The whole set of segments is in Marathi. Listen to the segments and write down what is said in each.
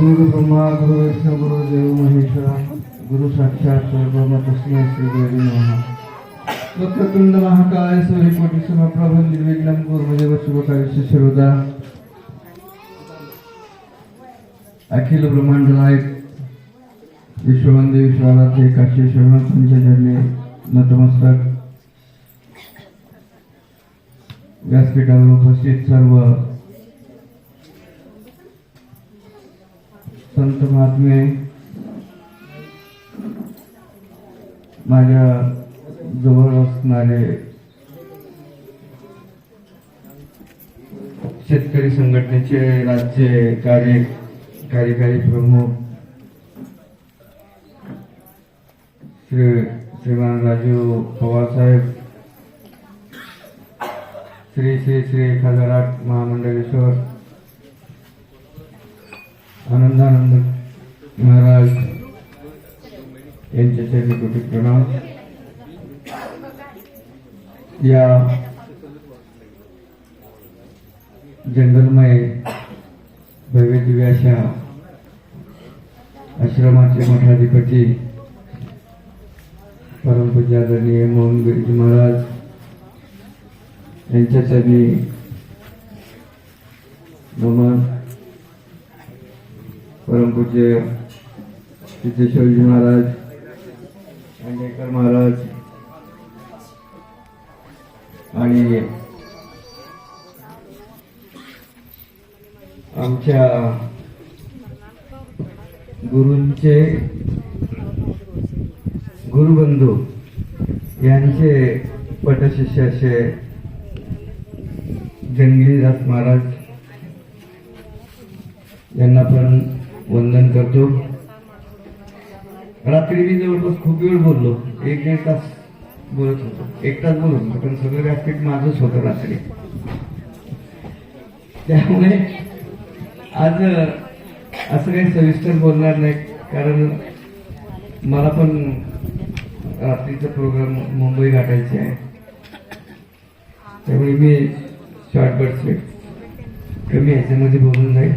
गुरु ब्रह्मा गुरु विष्णु गुरु देव महेश्वरा गुरु साक्षात परब्रह्म तस्मै श्री गुरुवे नमः। वक्रतुंड महाकाय सूर्यकोटि समप्रभ निर्विघ्नं कुरु शुभकार्येषु सर्वदा। अखिल ब्रह्मांड नायक विश्ववंदे विश्वाराध्य काशी शरण पंचजन्य नतमस्तक। व्यासपीठावर उपस्थित सर्व संत महात्मे, माझ्या जवळ असणारे शेतकरी संघटनेचे राज्य कार्यकारी प्रमुख श्रीमान राजू पवार साहेब, श्री श्री श्री खासदार महामंडलेश्वर आनंदानंद महाराज यांचे चरणी कोटी प्रणाम। या जंगलमय भव्य दिव्य अशा आश्रमाचे मठाधिपती परमपूज्य आदरणीय मोहन गिरीजी महाराज यांच्या चरणी नमन। परमपूज्य सिद्धेश्वरजी महाराज, अंडेकर महाराज आणि आमच्या गुरूंचे गुरुबंधू यांचे पटशिष्य असे जंगलीदास महाराज यांना पण वंदन करतो। रात्री मी जवळपास खूप वेळ बोललो, एक दीड तास बोलत होतो, एक तास बोलत होतो, पण सगळं व्यासपीठ माझंच होतं रात्री। त्यामुळे आज असं काही सविस्तर बोलणार नाही, कारण मला पण रात्रीचा प्रोग्राम मुंबई गाठायचे आहे। त्यामुळे मी शॉर्टकट कमी ह्याच्यामध्ये बोलून जाईल।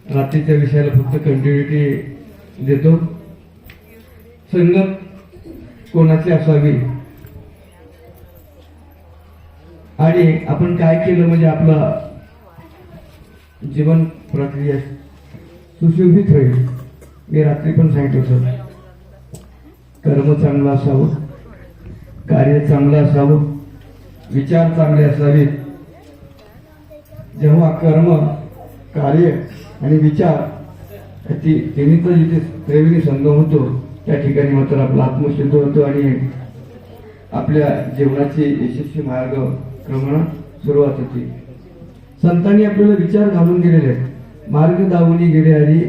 रात्रीच्या विषयाला फक्त कंटिन्युटी देतो। संगत कोणाची असावी आणि आपण काय केलं म्हणजे आपला जीवन प्रक्रिया सुशोभित होईल। मी रात्री पण सांगितलं होतं, कर्म चांगलं असावं, कार्य चांगलं असावं, विचार चांगले असावेत। जेव्हा कर्म, कार्य आणि विचार तिन्हीचा जिथे त्रिवेणी संगम होतो त्या ठिकाणी मात्र आपला आत्मशुद्ध होतो आणि आपल्या जीवनाची यशस्वी मार्ग क्रमण सुरुवात होती। संतांनी आपल्याला विचार घालून गेलेले आहेत, मार्ग दावून गेले आणि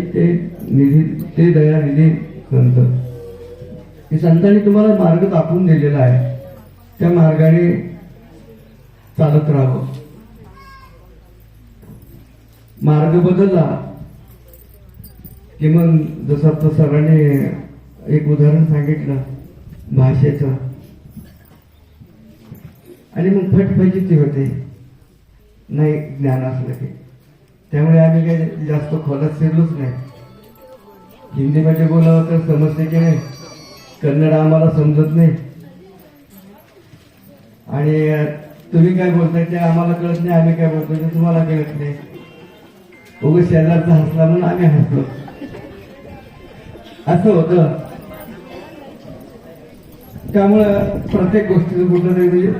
ते दया निधी संत। हे संतांनी तुम्हाला मार्ग दाखवून दिलेला आहे, त्या मार्गाने चालत राहावं। मार्ग बदलला की मग जसं आता सरांनी एक उदाहरण सांगितलं भाषेचं, आणि मग फटफजिती होते नाही ज्ञान असलं की। त्यामुळे आम्ही काही जास्त खोलात शिरलोच नाही। हिंदीमध्ये बोलावं तर समजते की नाही, कन्नड आम्हाला समजत नाही, आणि तुम्ही काय बोलताय ते आम्हाला कळत नाही, आम्ही काय बोलतोय ते तुम्हाला कळत नाही। उगाच शेजारचा हसला म्हणून आम्ही हसलो, असं होतं। त्यामुळं प्रत्येक गोष्टीचं कुठं म्हणजे